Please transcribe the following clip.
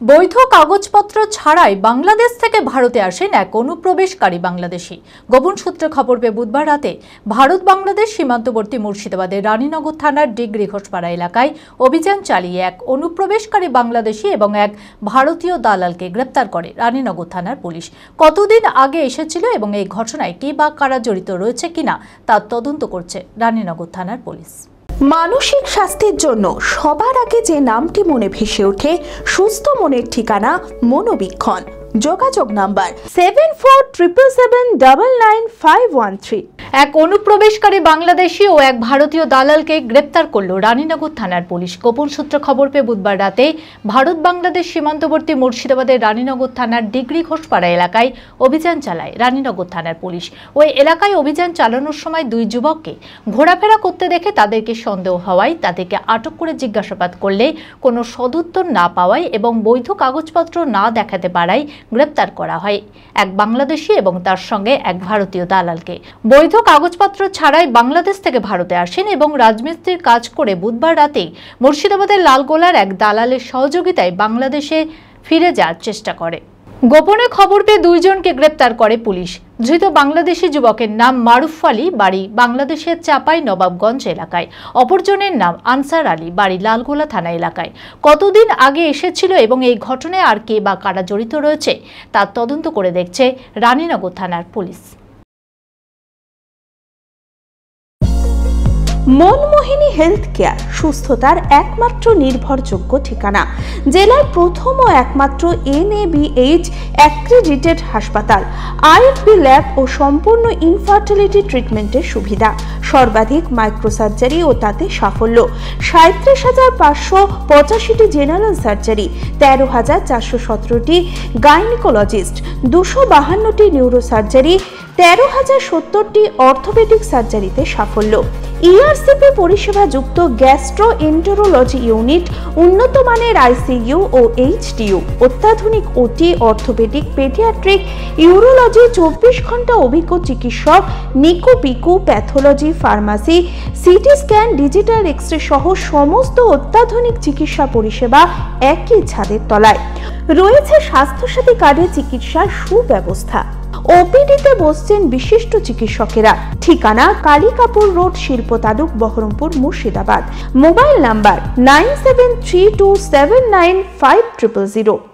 বৈধ কাগজপত্র ছাড়াই বাংলাদেশ থেকে ভারতে আসেন এক অনুপ্রবেশকারী বাংলাদেশি। গোপন সূত্রে খবর পেয়ে বুধবার রাতে ভারত বাংলাদেশ সীমান্তবর্তী মুর্শিদাবাদের রানীনগর থানার ডিগ্রি ঘোষপাড়া এলাকায় অভিযান চালিয়ে এক অনুপ্রবেশকারী বাংলাদেশি এবং এক ভারতীয় দালালকে গ্রেপ্তার করে রানীনগর থানার পুলিশ। কতদিন আগে এসেছিল এবং এই ঘটনায় কে বা কারা জড়িত রয়েছে কিনা তার তদন্ত করছে রানীনগর থানার পুলিশ। মানসিক স্বাস্থ্যের জন্য সবার আগে যে নামটি মনে ভেসে ওঠে সুস্থ মনের ঠিকানা মনোবীক্ষণ। যোগাযোগ নাম্বার 7477799513। এক অনুপ্রবেশকারী বাংলাদেশি ও এক ভারতীয় দালালকে গ্রেপ্তার করল রানীনগর থানার পুলিশ। গোপন সূত্রে খবর পেয়ে বুধবার রাতে ভারত বাংলাদেশ সীমান্তবর্তী মুর্শিদাবাদের রানীনগর থানার ডিগ্রি ঘোষপাড়া এলাকায় অভিযান চালায় রানীনগর থানার পুলিশ। ওই এলাকায় অভিযান চালানোর সময় দুই যুবককে ঘোরাফেরা করতে দেখে তাদেরকে সন্দেহ হওয়ায় তাদেরকে আটক করে জিজ্ঞাসাবাদ করলে কোনো সদুত্তর না পাওয়ায় এবং বৈধ কাগজপত্র না দেখাতে পারায় গ্রেপ্তার করা হয় এক বাংলাদেশি এবং তার সঙ্গে এক ভারতীয় দালালকে। বৈধ কাগজপত্র ছাড়াই বাংলাদেশ থেকে ভারতে আসেন এবং রাজমিস্ত্রির কাজ করে বুধবার রাতে মুর্শিদাবাদের লালগোলার এক দালালের সহযোগিতায় বাংলাদেশে ফিরে যাওয়ার চেষ্টা করে। গোপনে খবর পেয়ে দুইজনকে গ্রেপ্তার করে পুলিশ। ধৃত বাংলাদেশি যুবকের নাম মারুফ আলী, বাড়ি বাংলাদেশের চাপাই নবাবগঞ্জ এলাকায়। অপরজনের নাম আনসার আলী, বাড়ি লালগোলা থানা এলাকায়। কতদিন আগে এসেছিল এবং এই ঘটনায় আর কে বা কারা জড়িত রয়েছে তার তদন্ত করে দেখছে রানীনগর থানার পুলিশ। মনমোহিনী হেলথ কেয়ার সুস্থতার একমাত্র নির্ভরযোগ্য ঠিকানা। জেলার প্রথম ও একমাত্র NABH অ্যাক্রিডিটেড হাসপাতাল। IFB ল্যাব ও সম্পূর্ণ ইনফার্টিলিটি ট্রিটমেন্টের সুবিধা। সর্বাধিক মাইক্রোসার্জারি ও তাতে সাফল্য। 37,585টি জেনারেল সার্জারি, 13,417টি গাইনিকোলজিস্ট, 252টি নিউরোসার্জারি, 13,070টি অর্থোপেডিক সার্জারিতে সাফল্য। ERCP পরিষেবা যুক্ত গ্যাস্ট্রোএন্টেরোলজি ইউনিট, উন্নত মানের ICU ও HDU, অত্যাধুনিক OT, অর্থোপেডিক, পেডিয়াট্রিক, ইউরোলজি, 24 ঘন্টা অভিজ্ঞ চিকিৎসক, NICU PICU, pathology, pharmacy, CT scan, digital x ray সহ সমস্ত অত্যাধুনিক চিকিৎসা পরিষেবা একই ছাদের তলায়। রয়েছে স্বাস্থ্যসাথী কার্ডে চিকিৎসার সুব্যবস্থা। OPD-তে বসছেন বিশিষ্ট চিকিৎসকেরা। ঠিকানা কালিকাপুর রোড, শিল্প তালুক, বহরমপুর, মুর্শিদাবাদ। Mobile number 9732795000।